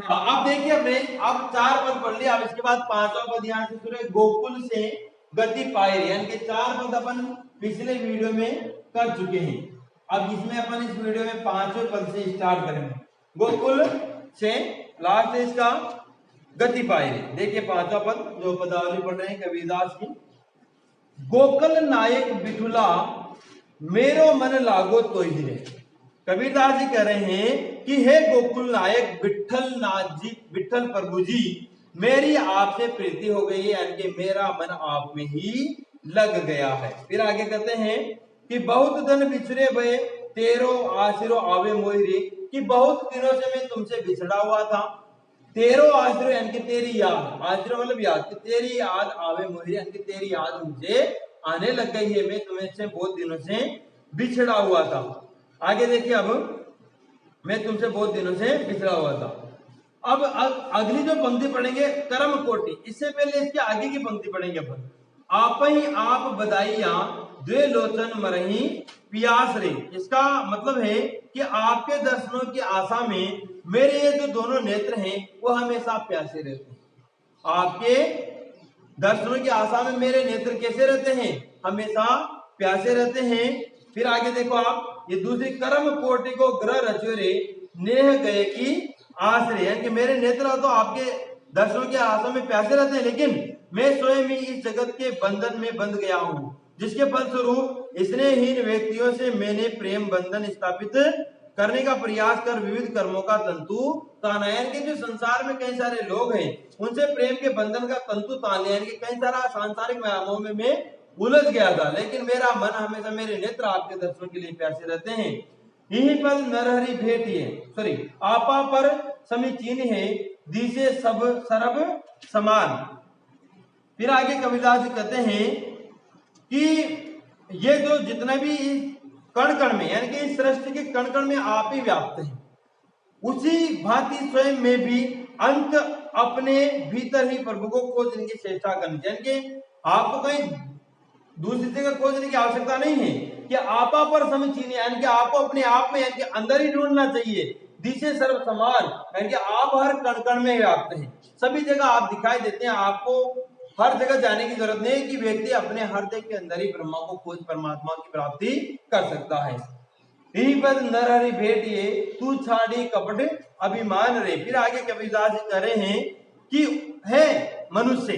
हाँ, अब देखिए हमने अब 4 पद पढ़ लिया। अब इसके बाद 5वां पद यहाँ से शुरू है, गोकुल से गति पाए रे, यानी कि 4 पद अपन पिछले वीडियो में कर चुके हैं। अब इसमें अपन इस वीडियो में 5वें पद से स्टार्ट करेंगे। गोकुल से लास्ट है इसका गति पाए रे। देखिए 5वां पद जो पदावली पढ़ रहे हैं कबीरदास की। गोकुल नायक बिठुला मेरो मन लागो तो ही रे। कबीरदास जी कह रहे हैं कि हे गोकुल नायक विठल नाथ जी, विठल प्रभु जी, मेरी आपसे प्रीति हो गई है, यानी कि मेरा मन आप में ही लग गया है। फिर आगे कहते हैं कि बहुत दिन बिछड़े भये तेरो आशिरो आवे मोहि रे, कि बहुत दिनों से मैं तुमसे बिछड़ा हुआ था। तेरो आश्रय यानी कि तेरी याद, आश्रय मतलब याद, कि तेरी याद आवे मोहि, यानी कि तेरी याद मुझे आने लग गई है, मैं तुम्हें से बहुत दिनों से बिछड़ा हुआ था। आगे देखिए, अब मैं तुमसे बहुत दिनों से बिछड़ा हुआ था। अब अगली जो पंक्ति पढ़ेंगे कर्म कोटि, इससे पहले इसके आगे की पंक्ति पढ़ेंगे अपन। आप ही आप बधाइया द्वे लोचन मरही पियास रे। इसका मतलब है कि आपके दर्शनों की आशा में मेरे ये जो दोनों नेत्र हैं वो हमेशा प्यासे रहते हैं। आपके दर्शनों की आशा में मेरे नेत्र कैसे रहते हैं? हमेशा प्यासे रहते हैं। फिर आगे देखो आप, ये दूसरी कर्म कोटि को ग्रह रचोरे नेह गए की आश्रय, यानी कि मेरे नेत्र तो आपके दर्शनों की आशा में प्यासे रहते हैं, लेकिन मैं स्वयं ही इस जगत के बंधन में बंध गया हूँ, जिसके फलस्वरूप स्नेहहीन व्यक्तियों से मैंने प्रेम बंधन स्थापित करने का प्रयास कर विविध कर्मों का तंतु ताना, यानी कि जो संसार में कई सारे लोग हैं उनसे प्रेम के बंधन का तंतु तान लिया, यानी कि कई सारा सांसारिक व्यामों में मैं उलझ गया था, लेकिन मेरा मन हमेशा, मेरे नेत्र आपके दर्शनों के लिए प्यासे रहते हैं। यही पद नरहरि भेटिए, सॉरी, आपा पर समीचीन है दिसे सब सरब समान। फिर आगे कबीरदास जी कहते हैं कि ये जो जितने भी कण कण में, यानी कि इस सृष्टि के कण कण में आप ही व्याप्त हैं, उसी भांति स्वयं में भी अंत अपने भीतर ही प्रभु को खोजने की चेष्टा करनी चाहिए, यानी कि आपको कहीं दूसरी जगह खोजने की आवश्यकता नहीं है, कि आपा पर समीचीन, यानी कि आपको अपने आप में, यानी कि अंदर ही ढूंढना चाहिए। दिशे सर्व समान, यानी कि आप हर कण कण में व्याप्त हैं, सभी जगह आप दिखाई देते हैं। आपको हर जगह जाने की जरूरत नहीं है कि व्यक्ति अपने हृदय के अंदर ही ब्रह्मा को खोज परमात्मा की प्राप्ति कर सकता है। यही पद नरहरि भेटिए तू छाड़ी कपट अभिमान रे। फिर आगे कबीरदास जी कह रहे हैं कि है मनुष्य,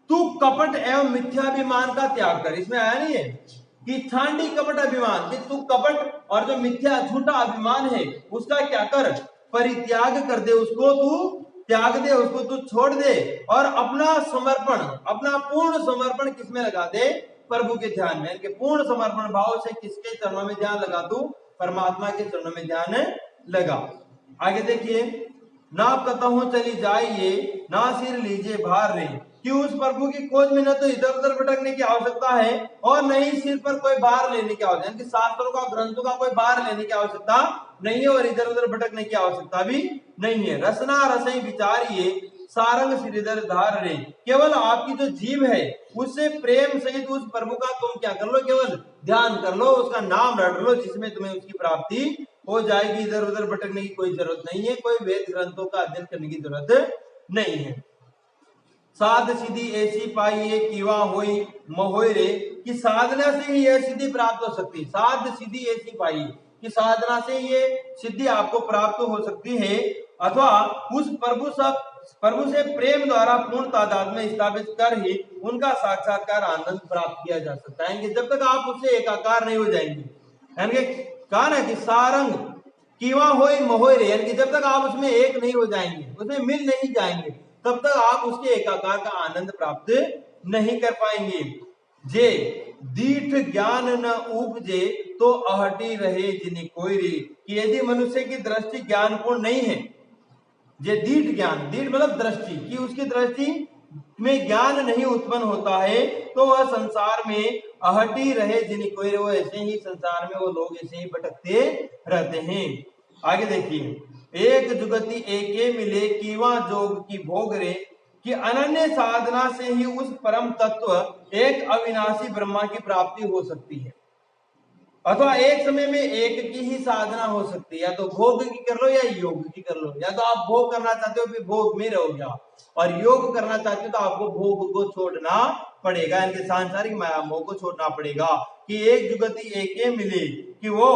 तू कपट एवं मिथ्याभिमान का त्याग कर। इसमें आया नहीं है कि छांडी कपट अभिमान, कि तू कपट और जो मिथ्या झूठा अभिमान है उसका क्या कर, परित्याग कर दे, उसको तू त्याग दे, उसको तू छोड़ दे, और अपना समर्पण, अपना पूर्ण समर्पण किसमें लगा दे? प्रभु के ध्यान में, कि पूर्ण समर्पण भाव से किसके चरणों में ध्यान लगा दू? परमात्मा के चरणों में ध्यान लगा। आगे देखिए, ना कतहु चली जाइए ना सिर लीजिए भार रे, कि उस प्रभु की खोज में न तो इधर उधर भटकने की आवश्यकता है और न ही सिर पर कोई भार लेने की आवश्यकता, यानी कि शास्त्रों का, ग्रंथों का कोई भार लेने की आवश्यकता नहीं है और इधर उधर भटकने की आवश्यकता भी नहीं है। रसना रसई विचारिए सारंग श्रीधर धार रे, केवल आपकी जो जीव है उससे प्रेम सहित उस प्रभु का तुम क्या कर लो, केवल ध्यान कर लो, उसका नाम रट लो, जिसमें तुम्हें उसकी प्राप्ति हो जाएगी। इधर उधर भटकने की कोई जरूरत नहीं है, कोई वेद ग्रंथों का अध्ययन करने की जरूरत नहीं है। साध सिद्धि ऐसी पाइए किवा होई महोय रे, कि साधना से ही यह सिद्धि प्राप्त हो सकती है। साध सिद्धि ऐसी पाइए, कि साधना से ये सिद्धि आपको प्राप्त हो सकती है, अथवा उस प्रभु से प्रेम द्वारा पूर्ण तादाद में स्थापित कर ही उनका साक्षात्कार आनंद प्राप्त किया जा सकता है। जब तक आप उससे एकाकार नहीं हो जाएंगे, यानी कहा ना कि सारंग कीवा होई महोय रे, यानी कि जब तक आप उसमें एक नहीं हो जाएंगे, उसमें मिल नहीं जाएंगे, तब तक आप उसके एकाकार का आनंद प्राप्त नहीं कर पाएंगे। जे दीठ ज्ञान न उपजे तो अहटी रहे जिन्हें कोई रे, कि यदि मनुष्य की दृष्टि ज्ञानपूर्ण नहीं है, जे दीठ ज्ञान, दीठ मतलब दृष्टि, कि उसकी दृष्टि में ज्ञान नहीं उत्पन्न होता है, तो वह संसार में अहटी रहे जिन्हें कोई रे, वो ऐसे ही संसार में वो लोग ऐसे ही भटकते रहते हैं। आगे देखिए, एक जुगति एके मिले कीवा जोग की भोग रे, कि अनन्य साधना से ही उस परम तत्व एक अविनाशी ब्रह्मा की प्राप्ति हो सकती है। अथवा एक समय में एक की ही साधना हो सकती है, या तो भोग की कर लो या योग की कर लो। या तो आप भोग करना चाहते हो फिर भोग में रहोगे आप, और योग करना चाहते हो तो आपको भोग को छोड़ना पड़ेगा, इनके सांसारिक माया मोह को छोड़ना पड़ेगा। कि एक जुगति एक ही मिले, कि वो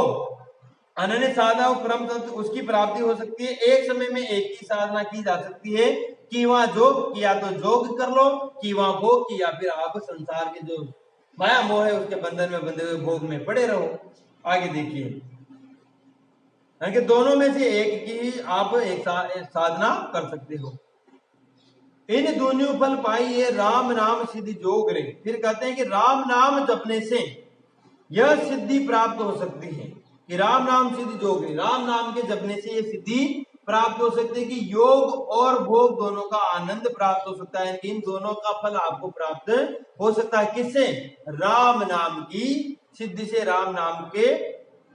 अनन्य साधना और परम तत्व उसकी प्राप्ति हो सकती है। एक समय में एक ही साधना की जा सकती है, कि वहां जोग किया तो जोग कर लो, कि वहां भोग किया फिर आप संसार के जो माया मोह है उसके बंधन में बंधे हुए भोग में पड़े रहो। आगे देखिए, कि दोनों में से एक की ही आप एक साधना कर सकते हो। इन दोनों फल पाई ये राम नाम सिद्धि जोग रे। फिर कहते हैं कि राम नाम जपने से यह सिद्धि प्राप्त हो सकती है, कि राम नाम सिद्धि जोग रे, राम नाम के जपने से यह सिद्धि प्राप्त हो सकती है, कि योग और भोग दोनों का आनंद प्राप्त हो सकता है। इन दोनों का फल आपको प्राप्त हो सकता है, किससे? राम नाम की सिद्धि से, राम नाम के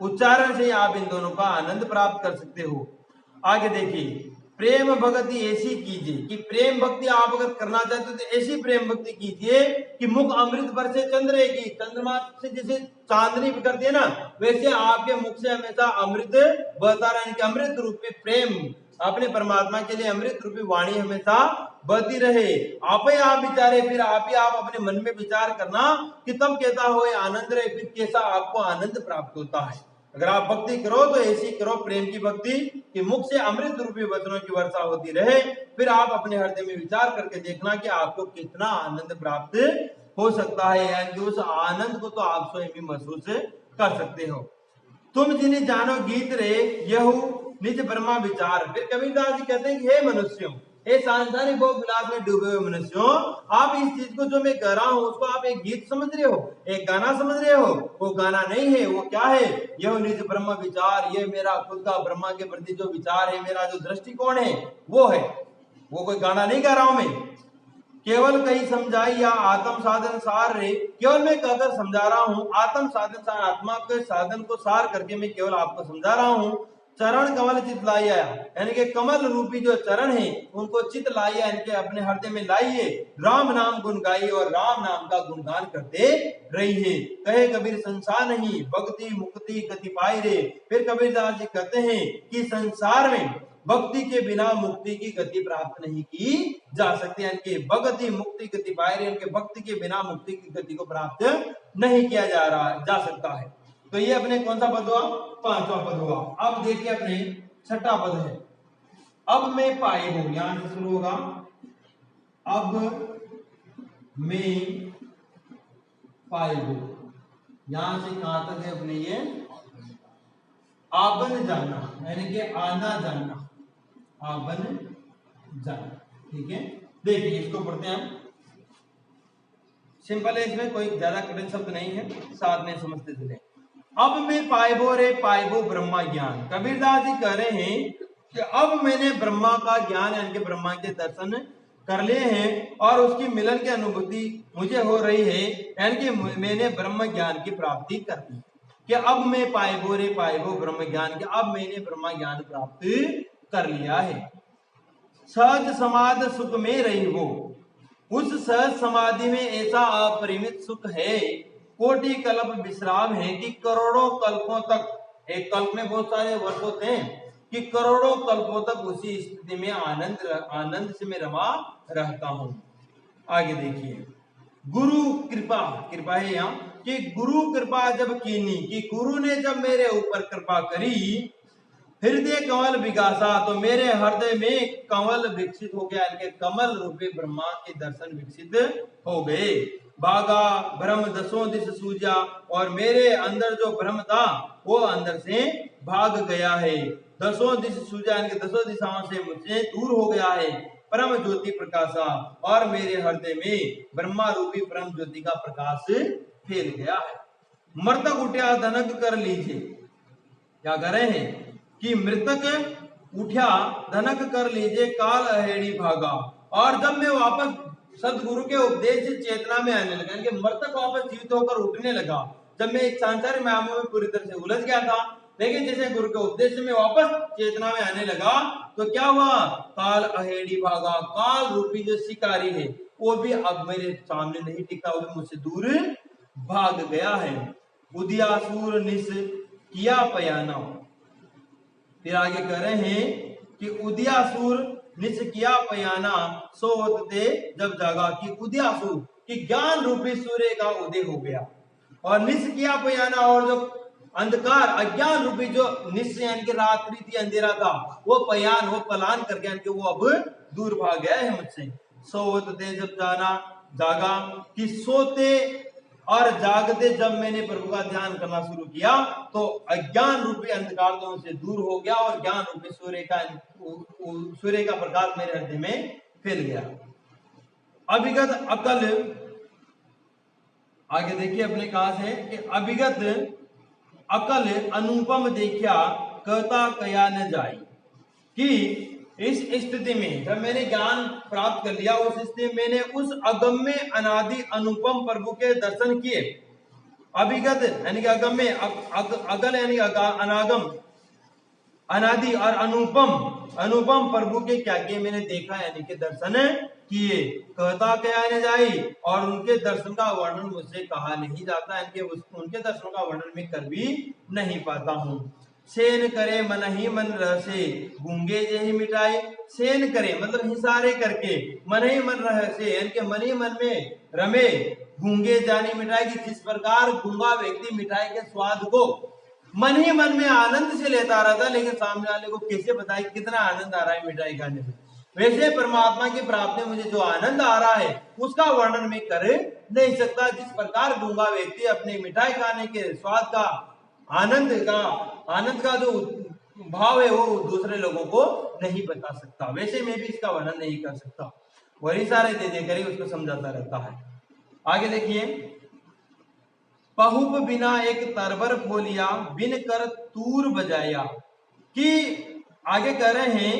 उच्चारण से आप इन दोनों का आनंद प्राप्त कर सकते हो। आगे देखिए, प्रेम भक्ति ऐसी कीजिए, कि प्रेम भक्ति आप अगर करना चाहते हो तो ऐसी प्रेम भक्ति कीजिए कि मुख अमृत बरसे चंद्र की, चंद्रमा से जैसे चांदनी बिखरती है ना, वैसे आपके मुख से हमेशा अमृत बहता रहे, कि अमृत रूपी प्रेम अपने परमात्मा के लिए अमृत रूपी वाणी हमेशा बहती रहे। आप ही आप विचारे, फिर आप ही आप अपने मन में विचार करना कि तब कहता हो आनंद रहे, फिर कैसा आपको आनंद प्राप्त होता है। अगर आप भक्ति करो तो ऐसी करो प्रेम की भक्ति कि मुख से अमृत रूपी वचनों की वर्षा होती रहे। फिर आप अपने हृदय में विचार करके देखना कि आपको कितना आनंद प्राप्त हो सकता है, यानी उस आनंद को तो आप स्वयं भी महसूस कर सकते हो। तुम जिन्हें जानो गीत रे यहू निज ब्रह्मा विचार। फिर कबीरदास जी कहते हैं कि हे मनुष्यों, हे सांसारिक भोग विलास में डूबे हुए मनुष्यों, आप इस चीज को जो मैं कह रहा हूं उसको आप एक गीत समझ रहे हो, एक गाना समझ रहे हो। वो गाना नहीं है, वो क्या है? यह निज ब्रह्म विचार, ये मेरा खुद का ब्रह्मा के प्रति जो विचार है, मेरा जो दृष्टिकोण है वो है। वो कोई गाना नहीं गा रहा हूं मैं। केवल कहीं समझाई या आत्म साधन सार रे, केवल मैं कहकर समझा रहा हूं। आत्म साधन सार, आत्मा के साधन को सार करके मैं केवल आपको समझा रहा हूं। चरण कमल चित लाइया, यानी कि कमल रूपी जो चरण है उनको चित लाइया, इनके अपने हृदय में लाइए। राम नाम गुण गाइए और राम नाम का गुणगान करते रहिए। कहे कबीर संसार नहीं भक्ति मुक्ति गति पाई रे। फिर कबीरदास जी कहते हैं कि संसार में भक्ति के बिना मुक्ति की गति प्राप्त नहीं की जा सकती, यानी कि भक्ति मुक्ति गति पाए रे, इनके भक्ति के बिना मुक्ति की गति को प्राप्त नहीं किया जा सकता है। तो ये अपने कौन सा पद हुआ? पांचवा पद हुआ। अब देखिए अपने छठा पद है, अब मैं पाए हूं, यहां से शुरू होगा। अब मैं पाए हूं, यहां से कहां तक है अपने? ये आबन जाना, यानी कि आना जाना, आबन जाना। ठीक है, देखिए इसको पढ़ते हैं हम। सिंपल है, इसमें कोई ज्यादा कठिन शब्द नहीं है, साथ में समझते चले। अब मैं पाइबो रे पाइबो ब्रह्मा ज्ञान। कबीरदास जी कह रहे हैं कि अब मैंने ब्रह्मा का ज्ञान, यानी कि ब्रह्मा के दर्शन कर लिए हैं और उसकी मिलन की अनुभूति मुझे हो रही है, यानी कि मैंने ब्रह्म ज्ञान की प्राप्ति कर ली। कि अब मैं पाइबो रे पाइबो ब्रह्म ज्ञान, के अब मैंने ब्रह्म ज्ञान प्राप्त कर लिया है। सहज समाधि सुख में रही हो, उस सहज समाधि में ऐसा अपरिमित सुख है, कोटि कल्प विश्राम है, कि करोड़ों कल्पों तक, एक कल्प में बहुत सारे वर्ष होते हैं, कि करोड़ों कल्पों तक उसी स्थिति में आनंद से मैं रमा रहता हूं। आगे देखिए, गुरु कृपा, कृपा है यहाँ कि गुरु कृपा जब कीनी, कि गुरु ने जब मेरे ऊपर कृपा करी, हृदय कमल विकासा, तो मेरे हृदय में कमल विकसित हो गया, इनके कमल रूपी ब्रह्मा के दर्शन विकसित हो गए। भागा भ्रम दसों दिश सूझा, और मेरे अंदर जो भ्रम था वो अंदर से भाग गया है। दसों दिश सूझा, इनके दसों दिशाओं से मुझे दूर हो गया है। परम ज्योति प्रकाशा, और मेरे हृदय में ब्रह्मा रूपी परम ज्योति का प्रकाश फैल गया है। मृतक उठा धनक कर लीजिए, क्या कर रहे हैं कि मृतक उठा धनक कर लीजिए, काल अहेड़ी भागा। और जब मैं वापस सदगुरु के उपदेश से चेतना में आने लगा, कि मृतक वापस जीवित होकर उठने लगा। जब मैं एक सांसारिक मायामोह में पूरी तरह से उलझ गया था, लेकिन जैसे गुरु के उपदेश से मैं वापस चेतना में आने लगा तो क्या हुआ? काल अहेड़ी भागा, काल रूपी जो शिकारी है वो भी अब मेरे सामने नहीं टिका, वो भी मुझसे दूर भाग गया है। उदयासुर निस किया पयाना। फिर आगे कह रहे हैं कि उदयासुर निस किया पयाना, सो होते जब जागा कि उदयासुर कि ज्ञान रूपी सूर्य का उदय हो गया, और निस किया पयाना, और जो अंधकार अज्ञान रूपी जो निस यानी कि रात्रि थी, अंधेरा था, वो पयान वो पलान करके यानी कि वो अब दूर भाग गया है मुझसे। सो होते जब जागा कि सोते और जागते जब मैंने प्रभु का ध्यान करना शुरू किया तो अज्ञान रूपी अंधकार तो मुझसे दूर हो गया और ज्ञान रूपी सूर्य का प्रकाश मेरे हृदय में फैल गया। अभिगत अकल, आगे देखिए अपने कहा है कि अभिगत अकल अनुपम देखा कहता कया न जाए, कि इस स्थिति में जब मैंने ज्ञान प्राप्त कर लिया उस स्थिति में मैंने उस अगम्य अनादि अनुपम प्रभु के दर्शन किए। अभिगत यानी कि अगम्य, अगल यानी अनागम, अनादि और अनुपम प्रभु के क्या किए मैंने देखा यानी कि दर्शन किए। कहता क्या न जाई, और उनके दर्शन का वर्णन मुझसे कहा नहीं जाता, यानी कि उनके दर्शन का वर्णन मैं कर भी नहीं पाता हूँ। सेन करे मन ही मन रहसे गूंगे जही मिटाई, सेन करे मतलब हिसारे करके, मन ही मन रहसे यानी कि मन ही मन में रमे, गूंगे जानी मिठाई, की जिस प्रकार गूंगा व्यक्ति मिठाई के स्वाद को मन ही मन में आनंद से लेता रहा था, लेकिन सामने वाले को कैसे बताए कितना आनंद आ रहा है मिठाई खाने में, वैसे परमात्मा की प्राप्ति में मुझे जो आनंद आ रहा है उसका वर्णन मैं कर नहीं सकता। जिस प्रकार गूंगा व्यक्ति अपने मिठाई खाने के स्वाद का आनंद का जो भाव है वो दूसरे लोगों को नहीं बता सकता, वैसे मैं भी इसका वर्णन नहीं कर सकता। वही सारे दे देकर ही उसको समझाता रहता है। आगे देखिए, पहुप बिना एक तरबर खोलिया बिन कर तूर बजाया, कि आगे कह रहे हैं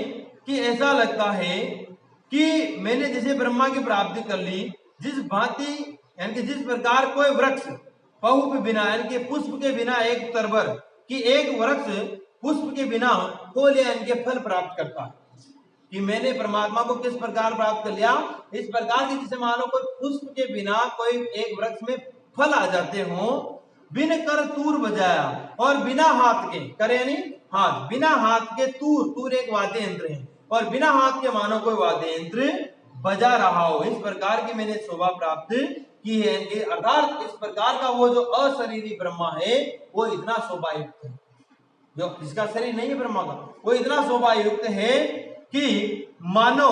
कि ऐसा लगता है कि मैंने जैसे ब्रह्मा की प्राप्ति कर ली, जिस भांति यानी कि जिस प्रकार कोई वृक्ष पहुप बिना यानी कि पुष्प के बिना एक तरबर, कि एक वृक्ष पुष्प के बिना फल यानी कि फल प्राप्त करता है, कि मैंने परमात्मा को किस प्रकार प्राप्त कर लिया, इस प्रकार की जैसे मानो कोई पुष्प के बिना कोई एक वृक्ष में फल आ जाते हो, बिन कर तूर बजाया, और बिना हाथ के, करे यानी हाथ, बिना हाथ के तूर एक वाद्य यंत्र है, और बिना हाथ के मानो कोई वाद्य यंत्र बजा रहा हो, इस प्रकार की मैंने शोभा प्राप्त की है। अर्थात इस प्रकार का वो जो अशरीरी ब्रह्मा है वो इतना शोभायुक्त है, जो जिसका शरीर नहीं है ब्रह्मा का, वो इतना शोभायुक्त है कि मानो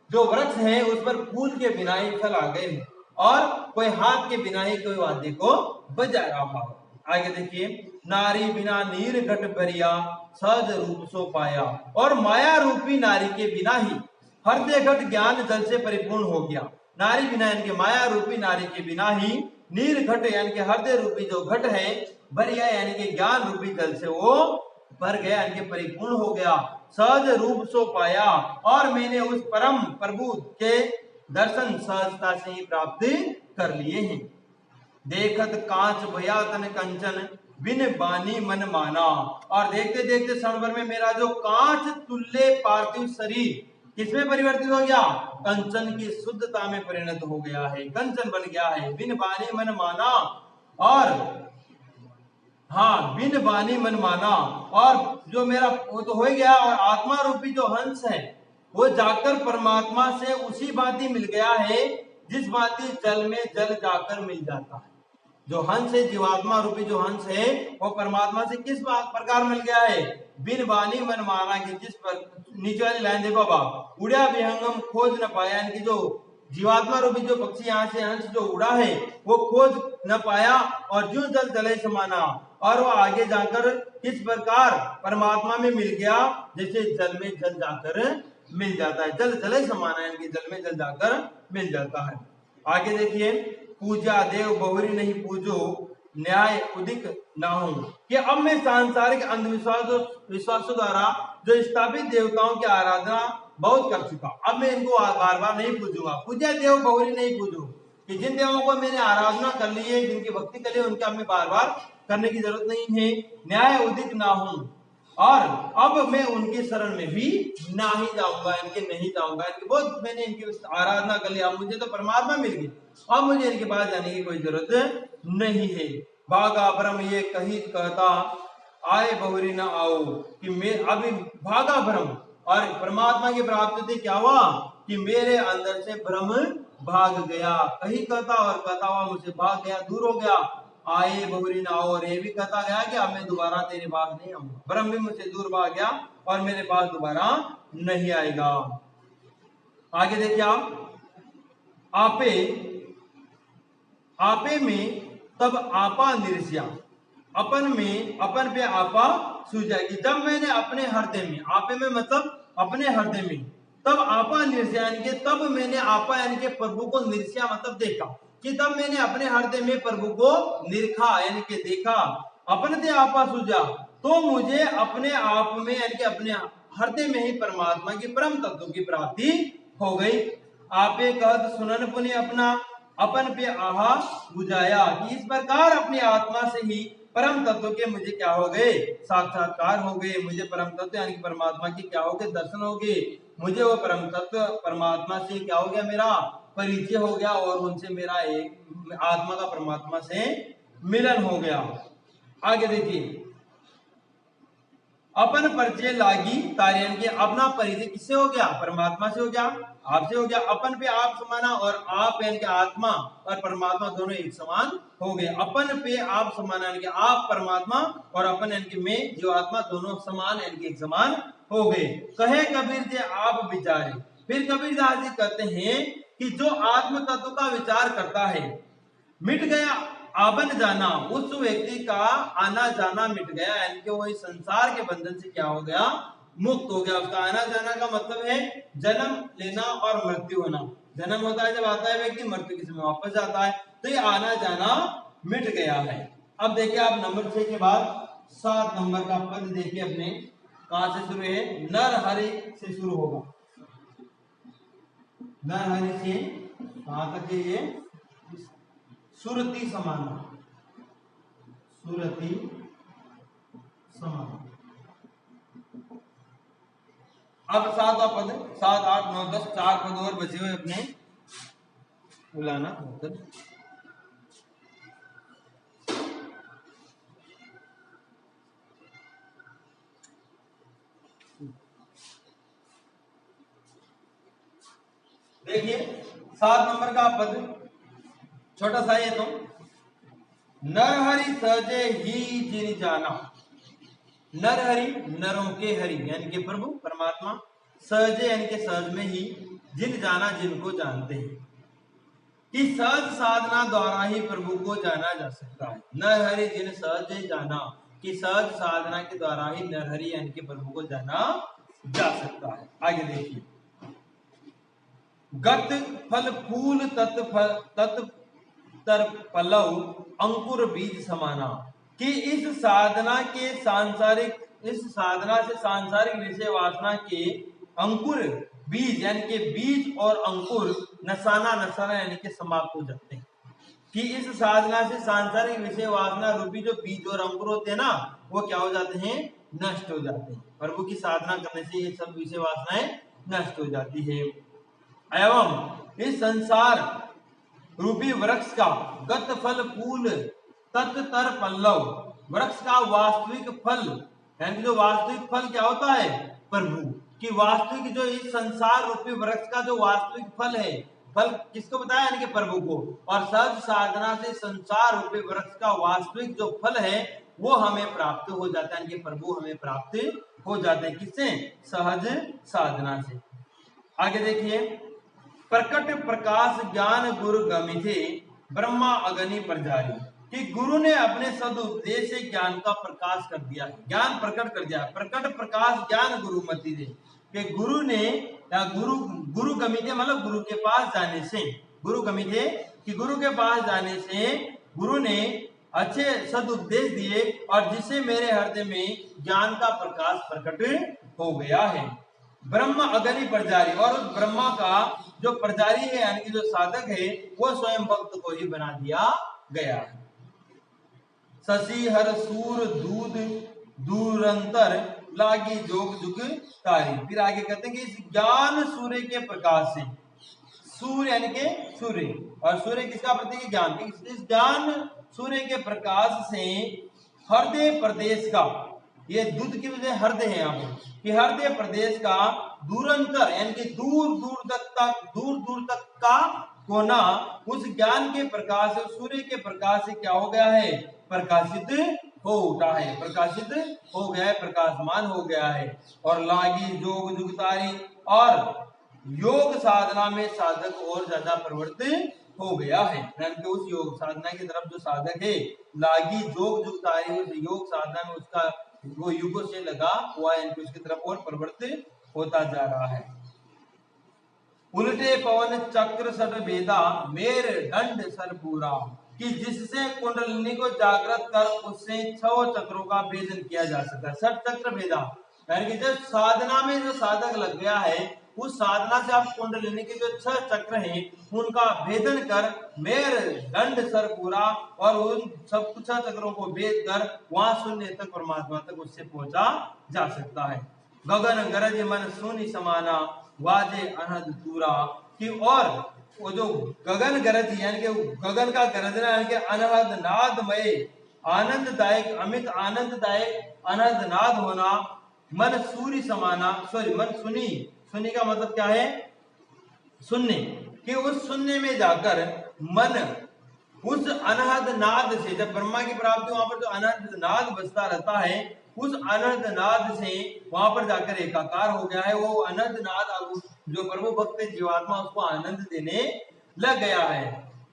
जो वृक्ष है उस पर फूल के बिना ही फल आ गए और कोई हाथ के बिना ही कोई वाद्य को बजा रहा हो। आगे देखिए, नारी बिना नीर घट भरिया सहज रूप सो पाया, और माया रूपी नारी के बिना ही हृदय घट ज्ञान जल से परिपूर्ण हो गया। नारी बिना यानी कि माया रूपी नारी के बिना ही नीर घट यानी कि हृदय रूपी जो घट है भरिया यानी कि ज्ञान रूपी जल से वो भर गया यानी कि परिपूर्ण हो गया। सहज रूप सो पाया, और मैंने उस परम प्रभु के दर्शन सहजता से ही प्राप्त कर लिए हैं। देखत कांच भया तन कंचन बिन बानी मन माना, और देखते देखते क्षण भर में मेरा जो कांच तुल्य पार्थिव शरीर किसमें परिवर्तित हो गया, कंचन की शुद्धता में परिणत हो गया है, कंचन बन गया है। बिन बानी मन माना, और हाँ बिन बानी मन माना, और जो मेरा वो तो हो गया, और आत्मा रूपी जो हंस है वो जाकर परमात्मा से उसी भांति मिल गया है जिस भांति जल में जल जाकर मिल जाता है। जो हंस है, जीवात्मा रूपी जो हंस है वो परमात्मा से किस प्रकार मिल गया है, बिन बानी मन माना, कि जिस पर नीचे वाली लाइन देखो बाबा, उड़ा विहंगम खोज न पाया, यानी कि जो जीवात्मा रूपी जो पक्षी यहाँ से हंस जो उड़ा है वो खोज न पाया, और जो जल जले समाना, और वो आगे जाकर किस प्रकार परमात्मा में मिल गया जैसे जल में जल जाकर मिल जाता है, जल जले समाना यानी कि जल में जल जाकर मिल जाता है। आगे देखिए, पूजा देव बहुरी नहीं पूजो न्याय उदिक ना हो, कि अब मैं सांसारिक अंधविश्वासों द्वारा जो स्थापित देवताओं की आराधना बहुत कर चुका, अब मैं इनको बार बार नहीं पूजूंगा। पूजा देव बहुरी नहीं पूजू, कि जिन देवों को मैंने आराधना कर ली है, जिनकी भक्ति कर ली है, उनका अब मैं बार बार करने की जरूरत नहीं है। न्याय उदित ना हूं, और अब मैं उनकी शरण में भी ना ही जाऊंगा, इनके नहीं जाऊंगा, इनकी बहुत मैंने इनकी आराधना कर ली, अब मुझे तो परमात्मा मिल गई, अब मुझे इनके पास जाने की कोई जरूरत नहीं है। भागा ब्रह्म ये कही कहता, आए बहुरी न आओ, कि मैं अभी भागा ब्रह्म, और परमात्मा की प्राप्ति से क्या हुआ कि मेरे अंदर से ब्रह्म भाग गया। कही कहता और कहता हुआ मुझसे भाग गया, दूर हो गया। आए बहुरी न आओ, और ये भी कहता गया कि अब मैं दोबारा तेरे पास नहीं आऊंगा। ब्रह्म भी मुझसे दूर भाग गया और मेरे पास दोबारा नहीं आएगा। आगे देखिए आपे आपे में तब आपा निर्स्या, अपन में अपन पे आपा सूझा, कि जब मैंने अपने हृदय में, आपे में मतलब अपने हृदय में, तब आपा निर्स्या यानी कि तब मैंने आपा यानी कि प्रभु को निर्स्या मतलब देखा, कि तब मैंने अपने हृदय में प्रभु को निरखा यानी कि देखा। अपन से आपा सूझा, तो मुझे अपने आप में यानी कि अपने हृदय में ही परमात्मा की परम तत्व की प्राप्ति हो गई। आपे कहत सुनन पुनि अपना, अपन पे आहा बुझाया, कि इस प्रकार अपनी आत्मा से ही परम तत्व के मुझे क्या हो गए, साक्षात्कार हो गए। मुझे परम तत्व यानी कि परमात्मा की क्या हो गए, दर्शन हो गए। मुझे वो परम तत्व परमात्मा से क्या हो गया, मेरा परिचय हो गया, और उनसे मेरा एक आत्मा का परमात्मा से मिलन हो गया। आगे देखिए, अपन परिचय लागी तारियन के, अपना परिचय किससे हो गया, परमात्मा से हो गया, आपसे हो गया। अपन पे आप समाना, और आप यानी कि आत्मा और परमात्मा दोनों एक समान हो गए। अपन पे आप समाना यानी कि आप परमात्मा, और अपन यानी कि मैं जो आत्मा, दोनों समान यानी कि एक समान हो गए। कहे कबीर जी आप विचारे, फिर कबीर दास जी कहते हैं कि जो आत्म तत्व का विचार करता है, मिट गया आबन जाना, उस व्यक्ति का आना जाना मिट गया, यानी कि वो इस संसार के बंधन से क्या हो गया, मुक्त हो गया। उसका आना जाना का मतलब है जन्म लेना और मृत्यु होना। जन्म होता है जब आता है व्यक्ति, मृत्यु के समय वापस जाता है, तो ये आना जाना मिट गया है। अब देखिए आप नंबर 6 के बाद 7 नंबर का पद देखिए अपने, कहां से शुरू है, नर हरि से शुरू होगा। नर हरि से कहां तक है ये, सुरति समाना, सुरति समाना। अब 7 पद, 7, 8, 9, 10, 4 पद और बचे हुए अपने, बुलाना देखिए 7 नंबर का पद छोटा सा है, तो नरहरि सहजे ही जिन जाना। नरहरि नरों के हरि यानी कि प्रभु परमात्मा, सहजे यानी कि सहज में ही, जिन जाना जिनको जानते हैं, कि सहज साधना द्वारा ही प्रभु को जाना जा सकता है। नरहरि जिन सहज जाना, कि सहज साधना के द्वारा ही नरहरि यानी कि प्रभु को जाना जा सकता है। आगे देखिए, गत फल फूल तत्तर पलव अंकुर बीज समाना, कि इस साधना से सांसारिक विषय वासना के अंकुर बीज यानी कि बीज और अंकुर नसाना यानी कि समाप्त हो जाते हैं। कि इस साधना से सांसारिक विषय वासना रूपी जो बीज और अंकुर होते हैं ना, वो क्या हो जाते हैं, नष्ट हो जाते हैं। प्रभु की साधना करने से ये सब विषय वासनाएं नष्ट हो जाती है। एवं इस संसार रूपी वृक्ष का गत फल फूल तत्तर पल्लव, वृक्ष का वास्तविक फल यानी जो वास्तविक फल क्या होता है, प्रभु की वास्तविक, जो इस संसार रूपी वृक्ष का जो वास्तविक फल है, फल किसको बताया, यानी कि प्रभु को। और सहज साधना से संसार रूपी वृक्ष का वास्तविक जो फल है वो हमें प्राप्त हो जाता है, यानी कि प्रभु हमें प्राप्त हो जाते हैं, किससे, सहज साधना से। आगे देखिए, प्रकट प्रकाश ज्ञान गुरु गमिथे ब्रह्मा अग्नि प्रजारी, कि गुरु ने अपने सदुपदेश से ज्ञान का प्रकाश कर दिया, ज्ञान प्रकट कर दिया। प्रकट प्रकाश ज्ञान गुरु मति दे, कि गुरु ने या गुरु गमिथे मतलब गुरु के पास जाने से, गुरु गमिथे कि गुरु के पास जाने से गुरु ने अच्छे सदुपदेश दिए, और जिससे मेरे हृदय में ज्ञान का प्रकाश प्रकट हो गया है। ब्रह्म अग्नि प्रजारी, और उस ब्रह्मा का जो प्रजारी है यानी कि जो साधक है, वो स्वयं भक्त को ही बना दिया गया है। शशि हर सूर दूध दूरंतर लागी जोग जुग तारी, फिर आगे कहते हैं कि इस ज्ञान सूर्य के प्रकाश से, सूर्य यानी कि सूर्य, और सूर्य किसका प्रतीक है, ज्ञान। इस ज्ञान सूर्य के प्रकाश से हृदय प्रदेश का, ये दूध की वजह हृदय है यहाँ पर, कि हृदय प्रदेश का दूरंतर यानी कि दूर दूर तक का कोना उस ज्ञान के प्रकाश सूर्य के प्रकाश से क्या हो गया है, प्रकाशित हो उठा है, प्रकाशित हो गया है, प्रकाशमान हो गया है। और लागी जोग जुगतारी, और योग साधना में साधक और ज्यादा प्रवृत्त हो गया है, यानी कि उस योग साधना की तरफ जो साधक है, लागी जोग जुगतारी, उस योग साधना में उसका वो युगों से लगा हुआ है, उसकी तरफ और प्रवृत्त होता जा रहा है। उल्टे पवन चक्र सट भेदा मेर दंड सर पूरा, कि जिससे कुंडलिनी को जागृत कर उससे 6 चक्रों का भेदन किया जा सकता है। सट चक्र भेदा यानी कि जब साधना में जो साधक लग गया है, उस साधना से आप कुंडलिनी के जो 6 चक्र हैं उनका भेदन कर मेर दंड सर पूरा, और उन सब 6 चक्रों को भेद कर वहां शून्य तक परमात्मा तक उससे पहुंचा जा सकता है। गगन गरज मन सुनि समाना वाजे अनहद तूरा, कि और वो जो गगन गरज यानी कि गगन का गरजना यानी कि अनहद नादमय आनंददायक अमित आनंददायक अनहद नाद होना, मन सूर्य समाना, सॉरी मन सुनी, सुनी का मतलब क्या है, सुनने, कि उस सुनने में जाकर मन उस अनहद नाद से, जब ब्रह्मा की प्राप्ति वहां पर जो अनहद नाद बजता रहता है, उस अनहद नाद से वहां पर जाकर एकाकार हो गया है। वो अनहद नाद जो प्रभु भक्त जीवात्मा उसको आनंद देने लग गया है।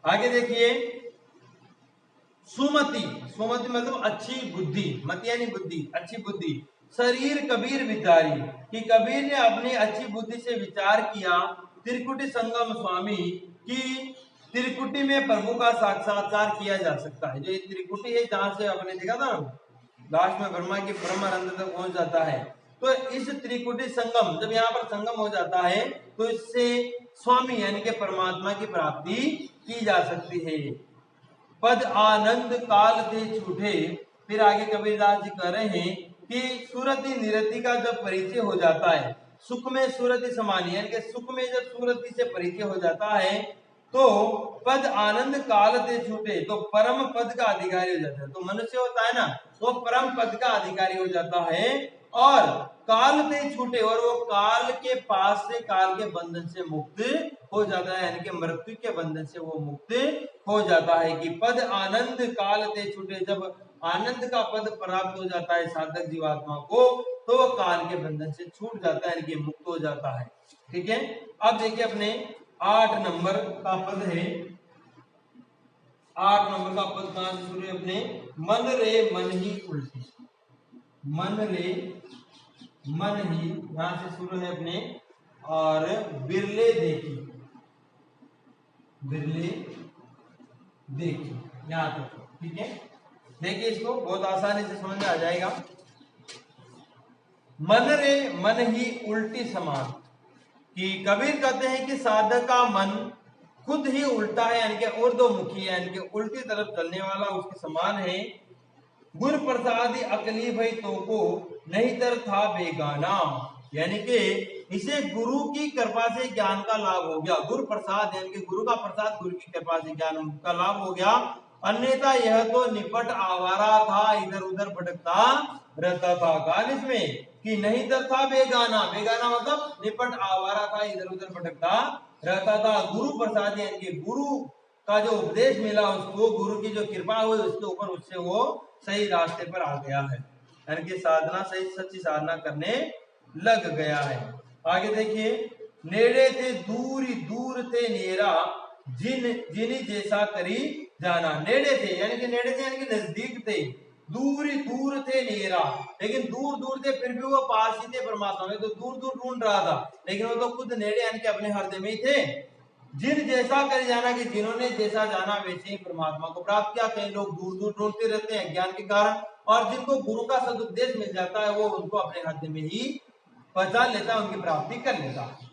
आगे देखिए, सुमति, सुमति मतलब अच्छी बुद्धि, मति यानी बुद्धि, अच्छी बुद्धि। शरीर कबीर विचारी, कि कबीर ने अपनी अच्छी बुद्धि से विचार किया त्रिकुटी संगम स्वामी, कि त्रिकुटी में प्रभु का साक्षात्कार किया जा सकता है। जो ये त्रिकुटी है जहां से आपने देखा था लास्ट में ब्रह्मा की ब्रह्मानंद तक पहुंच जाता है, तो इस त्रिकुटी संगम जब यहाँ पर संगम हो जाता है तो इससे स्वामी यानी कि परमात्मा की प्राप्ति की जा सकती है। पद आनंद काल से छूटे, फिर आगे कबीरदास जी कह रहे हैं कि सूरति निरति का जब परिचय हो जाता है, सुख में सूरति समानी यानी कि सुख में जब सूरति से परिचय हो जाता है, तो पद आनंद काल से छूटे, तो परम पद का अधिकारी हो जाता है। तो मनुष्य होता है ना, वो परम पद का अधिकारी हो जाता है, और काल से छूटे, और वो काल के पास से, काल के बंधन से मुक्त हो जाता है, यानी कि मृत्यु के बंधन से वो मुक्त हो जाता है। कि पद आनंद काल से छूटे, जब आनंद का पद प्राप्त हो जाता है साधक जीवात्मा को, तो वो काल के बंधन से छूट जाता है, यानी कि मुक्त हो जाता है। ठीक है, अब देखिए अपने 8 नंबर का पद है, 8 नंबर का पद कहां से शुरू है अपने, मन रे मन ही उल्टी, मन रे मन ही यहां से शुरू है अपने, और बिरले देखी, बिरले देखी यहां तक। ठीक है, देखिए इसको बहुत आसानी से समझ में आ जाएगा। मन रे मन ही उल्टी समान, कि कबीर कहते हैं कि साधक का मन खुद ही उल्टा है, यानी कि ऊर्ध्वमुखी है, यानी कि उल्टी तरफ चलने वाला उसके समान है। गुरु प्रसादी अकली भई तो को नहीं तर था बेगाना, यानी कि इसे गुरु की कृपा से ज्ञान का लाभ हो गया। गुरु प्रसाद यानी कि गुरु का प्रसाद, गुरु की कृपा से ज्ञान का लाभ हो गया। अन्यथा यह तो निपट आवारा था, इधर उधर भटकता रहता था। गान इसमें कि नहीं तर था बेगाना, बेगाना मतलब निपट आवारा था, इधर उधर भटकता रहता था। गुरु प्रसाद यानी कि गुरु का जो उपदेश मिला उसको, गुरु की जो कृपा हुई उसके ऊपर, उससे वो सही रास्ते पर आ गया है, यानी कि साधना सही सच्ची साधना करने लग गया है। आगे देखिए, नेड़े थे दूरी दूर थे नेरा जिनी जैसा करी जाना। नेड़े थे यानी कि नेड़े थे यानी कि नजदीक थे, दूरी दूर थे नेरा, लेकिन दूर दूर थे फिर भी वो पास ही थे परमात्मा में, तो दूर दूर ढूंढ रहा था, लेकिन वो तो खुद नेड़े यानी कि अपने हृदय में ही थे। जिन जैसा कर जाना, कि जिन्होंने जैसा जाना वैसे ही परमात्मा को प्राप्त किया। कई लोग दूर दूर ढूंढते रहते हैं ज्ञान के कारण, और जिनको गुरु का सदुपदेश मिल जाता है वो उनको अपने हृदय में ही पहचान लेता है, उनकी प्राप्ति कर लेता है।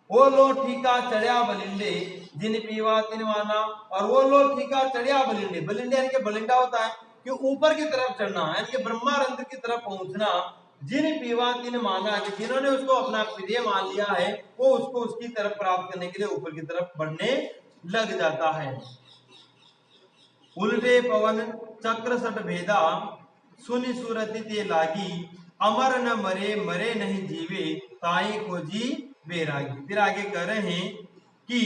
वो लो ठीका चढ़िया बलिंडे जिन पीवा तिन माना, और वो लो ठीका चढ़िया बलिंडे, बलिंडे यानी कि बलिंडा होता है कि ऊपर की तरफ चढ़ना, यानी कि ब्रह्मानंद की तरफ पहुंचना। जिन पीवा तिन माना, कि जिन्होंने उसको अपना प्रिय मान लिया है, वो उसको उसकी तरफ प्राप्त करने के लिए ऊपर की तरफ बढ़ने लग जाता है। उल्टे पवन चक्र सट भेदा सुनि सुरति ते लागी अमर न मरे मरे नहीं जीवे ताई को जी बैरागी। फिर आगे कह रहे हैं कि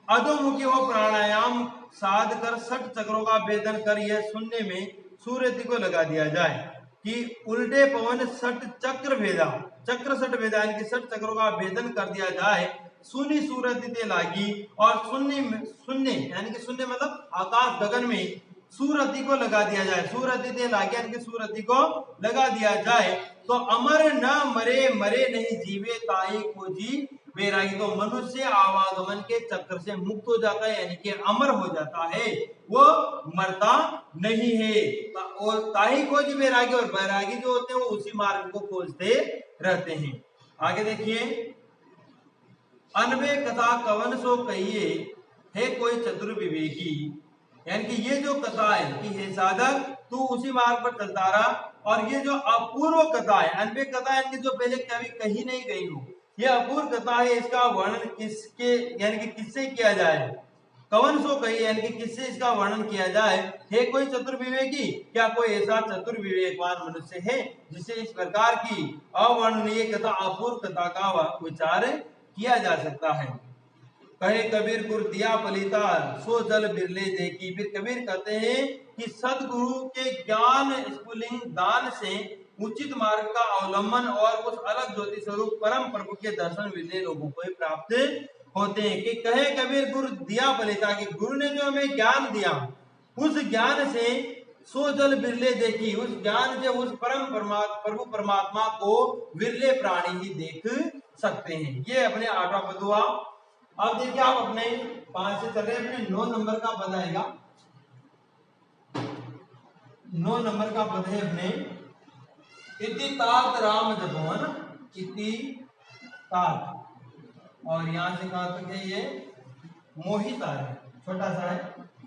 अधोमुखी हो प्राणायाम साध कर 60 चक्रों का भेदन कर यह शून्य में सूर्य को लगा दिया जाए कि उल्टे पवन 60 चक्र भेदा, चक्र 60 भेदा यानी कि 60 चक्रों का भेदन कर दिया जाए सुनी सूरत ते लागी और शून्य यानी कि शून्य मतलब आकाश गगन में सूरती को लगा दिया जाए, सूरती ते लागी यानी कि सूरती को लगा दिया जाए तो अमर न मरे मरे नहीं जीवे ताई को जी बैरागी। तो मनुष्य आवागमन के चक्र से मुक्त हो जाता है यानी कि अमर हो जाता है, वो मरता नहीं है। और ताही को जी बैरागी, और बैरागी जो होते हैं वो उसी मार्ग को खोजते रहते हैं। आगे देखिए, अनबे कथा कवन सो कहिए है कोई चतुर विवेकी, यानी कि ये जो कथा है कि हे साधक तू उसी मार्ग पर चलता रहा, और ये जो अपूर्व कथा है, अनबे कथा यानी कि जो पहले कभी कही नहीं गई हो, ये अपूर्व कथा है, इसका वर्णन किसके यानी कि किससे किया जाए, कवन सो कही यानी कि किससे इसका वर्णन किया जाए, है कोई चतुर विवेकी, क्या कोई ऐसा चतुर विवेकवान मनुष्य है जिसे इस प्रकार की अवर्णनीय कथा अपूर्व कथा का विचार किया जा सकता है। कहे कबीर गुरु दिया पलिता सो जल बिरले देखी। फिर कबीर कहते हैं कि सदगुरु के ज्ञान स्फुलिंग दान से उचित मार्ग का अवलंबन और उस अलग ज्योति स्वरूप परम प्रभु के दर्शन विरले लोगों को प्राप्त होते हैं। कि कहे कबीर गुरु दिया पलिता, कि गुरु ने जो हमें ज्ञान दिया उस ज्ञान से सो जल बिरले देखी, उस ज्ञान से उस प्रभु परमात्मा को विरले प्राणी ही देख सकते हैं। ये अपने 8वां पद हुआ। अब देखिए आप अपने 5 से चल रहे अपने 9 नंबर का पद आएगा। 9 नंबर का पद है अपने इति तात राम जपो, है ना, इति तात, और यहां से कहां तक है ये मोहिता है, छोटा सा है।